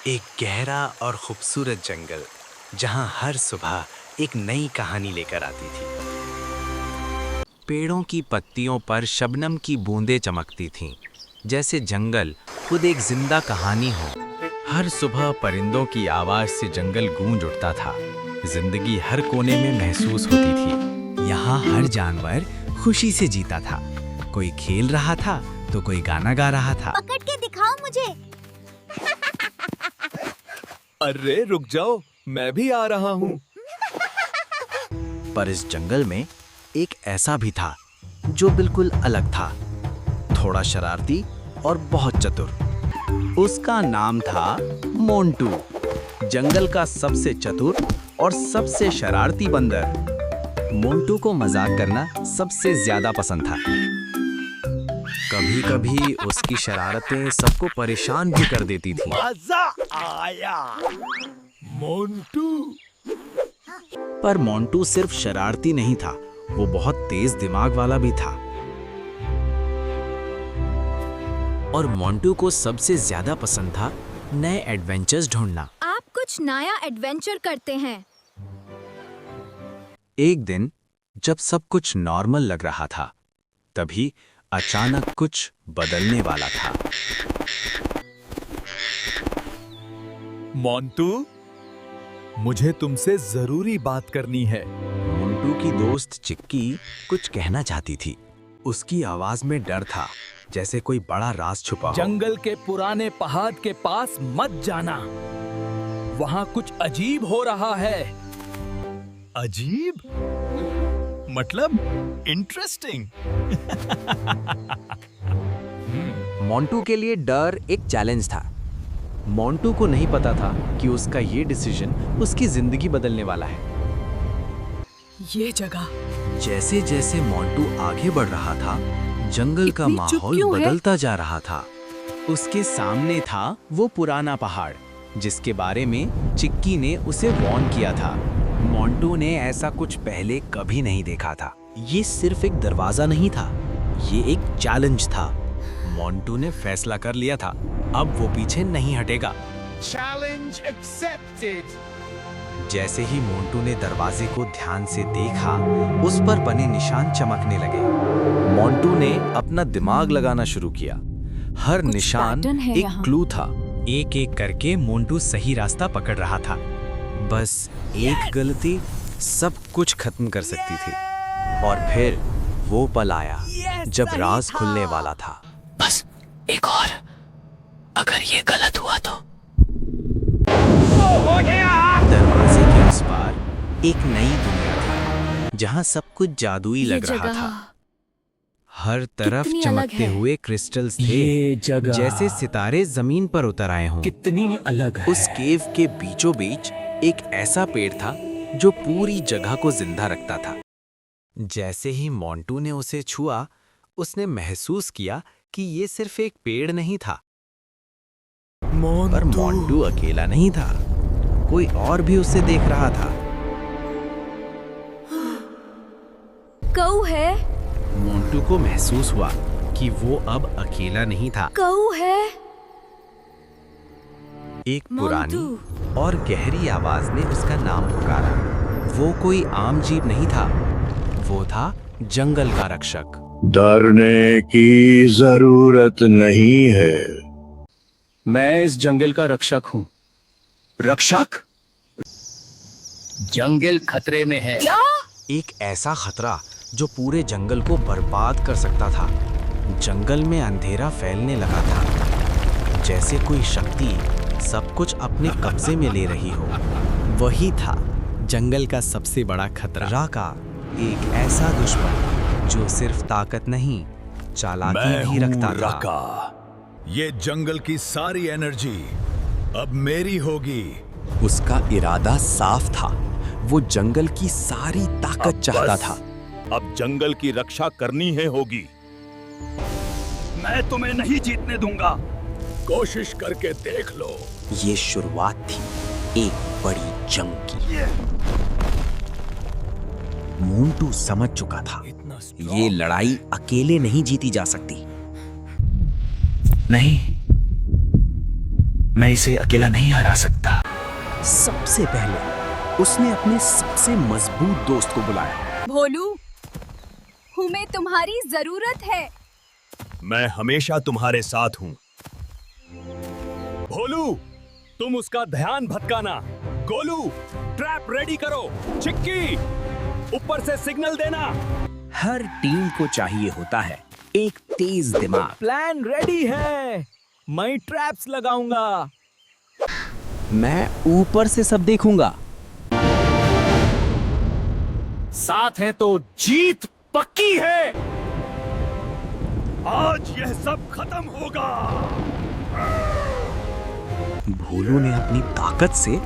एक गहरा और खूबसूरत जंगल जहां हर सुबह एक नई कहानी लेकर आती थी। पेड़ों की पत्तियों पर शबनम की बूंदें चमकती थीं, जैसे जंगल खुद एक जिंदा कहानी हो। हर सुबह परिंदों की आवाज से जंगल गूंज उठता था। जिंदगी हर कोने में महसूस होती थी। यहाँ हर जानवर खुशी से जीता था। कोई खेल रहा था तो कोई गाना गा रहा था। पकड़ के दिखाओ मुझे। अरे रुक जाओ, मैं भी आ रहा हूँ। पर इस जंगल में एक ऐसा भी था जो बिल्कुल अलग था, थोड़ा शरारती और बहुत चतुर। उसका नाम था मोंटू, जंगल का सबसे चतुर और सबसे शरारती बंदर। मोंटू को मजाक करना सबसे ज्यादा पसंद था। कभी-कभी उसकी शरारतें सबको परेशान भी कर देती थीं। मजा आया, मोंटू। पर मोंटू सिर्फ शरारती नहीं था, वो बहुत तेज दिमाग वाला भी था। और मोंटू को सबसे ज्यादा पसंद था नए एडवेंचर्स ढूंढना। आप कुछ नया एडवेंचर करते हैं। एक दिन जब सब कुछ नॉर्मल लग रहा था, तभी अचानक कुछ बदलने वाला था। मोंटू, मुझे तुमसे जरूरी बात करनी है। मोंटू की दोस्त चिक्की कुछ कहना चाहती थी। उसकी आवाज में डर था, जैसे कोई बड़ा राज छुपा हो। जंगल के पुराने पहाड़ के पास मत जाना, वहाँ कुछ अजीब हो रहा है। अजीब मतलब इंटरेस्टिंग। मोंटू के लिए डर एक चैलेंज था। मोंटू को नहीं पता था कि उसका ये डिसीजन उसकी जिंदगी बदलने वाला है। ये जगह जैसे जैसे मोंटू आगे बढ़ रहा था, जंगल का इतनी चुप माहौल क्यों है? बदलता जा रहा था। उसके सामने था वो पुराना पहाड़, जिसके बारे में चिक्की ने उसे वार्न किया था। मोंटू ने ऐसा कुछ पहले कभी नहीं देखा था। ये सिर्फ एक दरवाजा नहीं था, ये एक चैलेंज था। मोंटू ने फैसला कर लिया था, अब वो पीछे नहीं हटेगा। Challenge accepted. जैसे ही मोंटू ने दरवाजे को ध्यान से देखा, उस पर बने निशान चमकने लगे। मोंटू ने अपना दिमाग लगाना शुरू किया। हर कुछ निशान पैटर्न है एक यहाँ। क्लू था। एक एक करके मोंटू सही रास्ता पकड़ रहा था। बस एक गलती सब कुछ खत्म कर सकती थी। और फिर वो पल आया जब राज खुलने वाला था। बस एक और, अगर ये गलत हुआ तो। दरवाजे के उस पार एक नई दुनिया थी, जहां सब कुछ जादुई लग रहा था। हर तरफ कितनी अलग चमकते है। हुए क्रिस्टल्स थे, ये जगह जैसे सितारे जमीन पर उतर आए हों। कितनी अलग है। उस केव के बीचों बीच एक ऐसा पेड़ था जो पूरी जगह को जिंदा रखता था। जैसे ही मोंटू ने उसे छुआ, उसने महसूस किया कि ये सिर्फ एक पेड़ नहीं था। पर मोंटू अकेला नहीं था, कोई और भी उसे देख रहा था। कऊ है, मोंटू को महसूस हुआ कि वो अब अकेला नहीं था। कऊ है। एक पुरानी और गहरी आवाज ने उसका नाम पुकारा। वो कोई आम जीव नहीं था, वो था जंगल का रक्षक। डरने की जरूरत नहीं है। मैं इस जंगल का रक्षक हूँ। रक्षक? जंगल खतरे में है। एक ऐसा खतरा जो पूरे जंगल को बर्बाद कर सकता था। जंगल में अंधेरा फैलने लगा था, जैसे कोई शक्ति सब कुछ अपने कब्जे में ले रही हो। वही था जंगल का सबसे बड़ा खतरा, राका, एक ऐसा दुश्मन जो सिर्फ ताकत नहीं, चालाकी मैं भी हूँ रखता था। रका। ये जंगल की सारी एनर्जी अब मेरी होगी। उसका इरादा साफ था, वो जंगल की सारी ताकत चाहता था। अब जंगल की रक्षा करनी है होगी। मैं तुम्हें नहीं जीतने दूंगा, कोशिश करके देख लो। ये शुरुआत थी एक बड़ी जंग की। मोंटू समझ चुका था, ये लड़ाई अकेले नहीं जीती जा सकती। नहीं, मैं इसे अकेला नहीं हरा सकता। सबसे पहले उसने अपने सबसे मजबूत दोस्त को बुलाया। भोलू, हमें तुम्हारी जरूरत है। मैं हमेशा तुम्हारे साथ हूँ। भोलू, तुम उसका ध्यान भटकाना। गोलू, ट्रैप रेडी करो। चिक्की, ऊपर से सिग्नल देना। हर टीम को चाहिए होता है एक तेज दिमाग। प्लान रेडी है, मैं ट्रैप्स लगाऊंगा। मैं ऊपर से सब देखूंगा। साथ हैं तो जीत पक्की है। आज यह सब खत्म होगा। भोलू ने अपनी ताकत से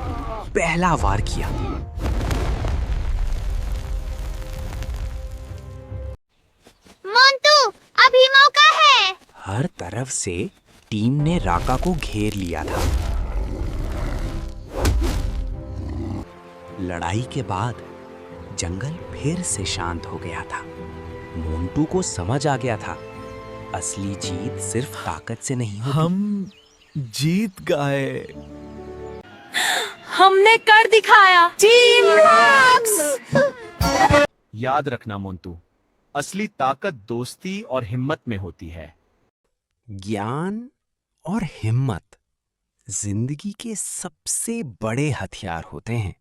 पहला वार किया। मोंटू, अभी मौका है। हर तरफ से टीम ने राका को घेर लिया था। लड़ाई के बाद जंगल फिर से शांत हो गया था। मोंटू को समझ आ गया था असली जीत सिर्फ ताकत से नहीं होती। हम जीत गए। हमने कर दिखाया। टीम याद रखना मोंटू, असली ताकत दोस्ती और हिम्मत में होती है। ज्ञान और हिम्मत जिंदगी के सबसे बड़े हथियार होते हैं।